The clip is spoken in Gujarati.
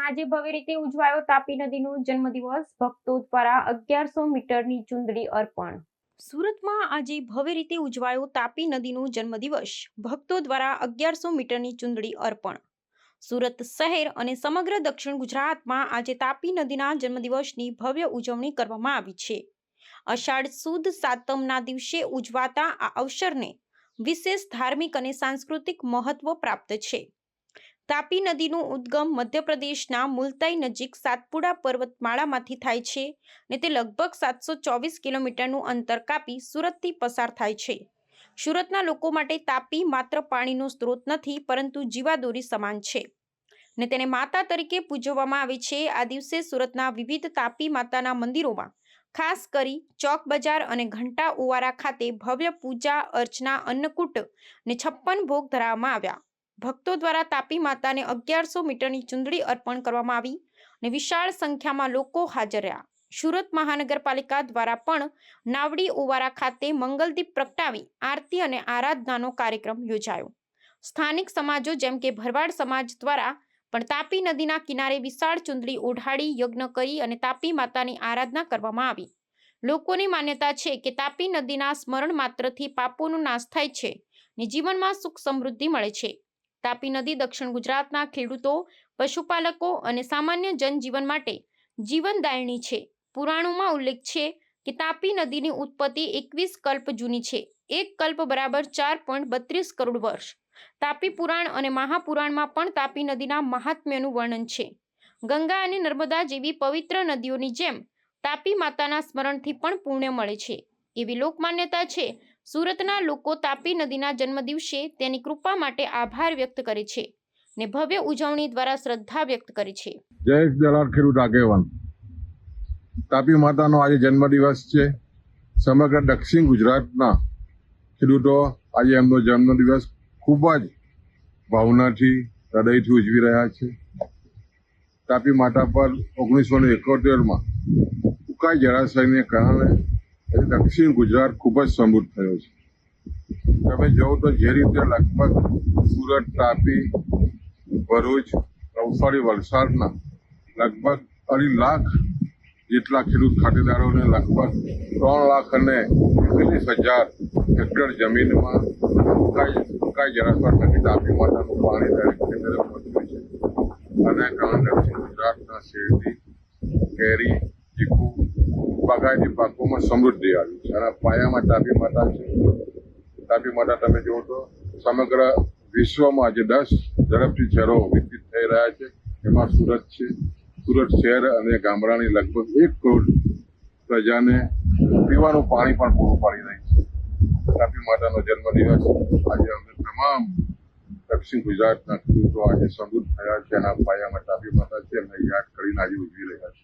આજે ભવ્ય રીતે ઉજવાયો તાપી નદીનો જન્મદિવસ. ભક્તો દ્વારા 1100 મીટરની ચુંદડી અર્પણ. સુરતમાં આજે ભવ્ય રીતે ઉજવાયો તાપી નદીનો જન્મદિવસ. ભક્તો દ્વારા 1100 મીટરની ચુંદડી અર્પણ. સુરત શહેર અને સમગ્ર દક્ષિણ ગુજરાતમાં આજે તાપી નદીના જન્મદિવસની ભવ્ય ઉજવણી કરવામાં આવી છે. અષાઢ સુદ સાતમના દિવસે ઉજવાતા આ અવસરને વિશેષ ધાર્મિક અને સાંસ્કૃતિક મહત્વ પ્રાપ્ત છે. તાપી નદીનું ઉદ્ગમ મધ્યપ્રદેશના મુલતાઈ નજીક સાતપુડા પર્વતમાળામાંથી થાય છે અને તે લગભગ 724 કિલોમીટરનું અંતર કાપી સુરતથી પસાર થાય છે. સુરતના લોકો માટે તાપી માત્ર પાણીનો સ્ત્રોત નથી, પરંતુ જીવાદોરી સમાન છે ને તેને માતા તરીકે પૂજવામાં આવે છે. આ દિવસે સુરતના વિવિધ તાપી માતાના મંદિરોમાં, ખાસ કરી ચોક બજાર અને ઘંટા ઓવારા ખાતે ભવ્ય પૂજા અર્ચના, અન્નકૂટ અને 56 ભોગ ધરાવવામાં આવ્યા. ભક્તો દ્વારા તાપી માતાને 1100 મીટરની ચુંદડી અર્પણ કરવામાં આવી અને વિશાળ સંખ્યામાં લોકો હાજર રહ્યા. સુરત મહાનગરપાલિકા દ્વારા પણ નાવડી ઓવારા ખાતે મંગલદીપ પ્રગટાવી આરતી અને આરાધનાનો કાર્યક્રમ યોજાયો. સ્થાનિક સમાજો જેમ કે ભરવાડ સમાજ દ્વારા પણ તાપી નદીના કિનારે વિશાળ ચુંદડી ઓઢાડી યજ્ઞ કરી અને તાપી માતાની આરાધના કરવામાં આવી. લોકોની માન્યતા છે કે તાપી નદીના સ્મરણ માત્રથી પાપોનો નાશ થાય છે અને જીવનમાં સુખ સમૃદ્ધિ મળે છે. તાપી નદી દક્ષિણ ગુજરાતના ખેડૂતો, પશુપાલકો અને સામાન્ય જનજીવન માટે જીવનદાયિની છે. પુરાણોમાં ઉલ્લેખ છે કે તાપી નદીની ઉત્પત્તિ 21 કલ્પ જૂની છે. એક કલ્પ બરાબર 4.32 કરોડ વર્ષ. તાપી પુરાણ અને મહાપુરાણમાં પણ તાપી નદીના મહાત્મ્યનું વર્ણન છે. ગંગા અને નર્મદા જેવી પવિત્ર નદીઓની જેમ તાપી માતાના સ્મરણથી પણ પુણ્ય મળે છે, એવી લોકમાન્યતા છે. સુરતના લોકો તાપી નદીના જન્મદિવસે તેની કૃપા માટે આભાર વ્યક્ત કરે છે ને ભવ્ય ઉજવણી દ્વારા શ્રદ્ધા વ્યક્ત કરે છે. જય દલાલ ખેડૂત આગેવાન. તાપી માતાનો આજે જન્મદિવસ છે. સમગ્ર દક્ષિણ ગુજરાતના ખેડૂતો આજે એમનો જન્મદિવસ ખૂબ જ ભાવનાથી, હૃદયથી ઉજવી રહ્યા છે. તાપી માતા પર 1971માં ઉકાઈ જળાશયને કારણે દક્ષિણ ગુજરાત ખૂબ જ સમૃદ્ધ થયો છે. તમે જોવો તો જે રીતે લગભગ સુરત, તાપી, ભરૂચ, નવસારી, વલસાડના લગભગ 2.5 લાખ જેટલા ખેડૂત ખાતેદારોને લગભગ 3 લાખ અને 40,000 હેક્ટર જમીનમાં ઉકાઈ જળાશય થકી તાપી માતાનું પાણી દરેક ખેતરે પહોંચ્યું છે. અને ઘણા દક્ષિણ ગુજરાતના શેરડી, કેરી, ચીકુ, બાગાયતી પાકોમાં સમૃદ્ધિ આવી છે. અને પાયામાં તાપી માતા છે. તાપી માતા તમે જુઓ તો સમગ્ર વિશ્વમાં આજે 10 ઝડપથી શહેરો વિકસિત થઈ રહ્યા છે. એમાં સુરત છે. સુરત શહેર અને ગામડાની લગભગ 1 કરોડ પ્રજાને પીવાનું પાણી પણ પૂરું પાડી રહી છે. તાપી માતાનો જન્મદિવસ આજે અમે તમામ દક્ષિણ ગુજરાતના ખેડૂતો આજે સમૃદ્ધ થયા છે. એના પાયામાં તાપી માતા છે. એમને યાદ કરીને આજે ઉજવી રહ્યા છે.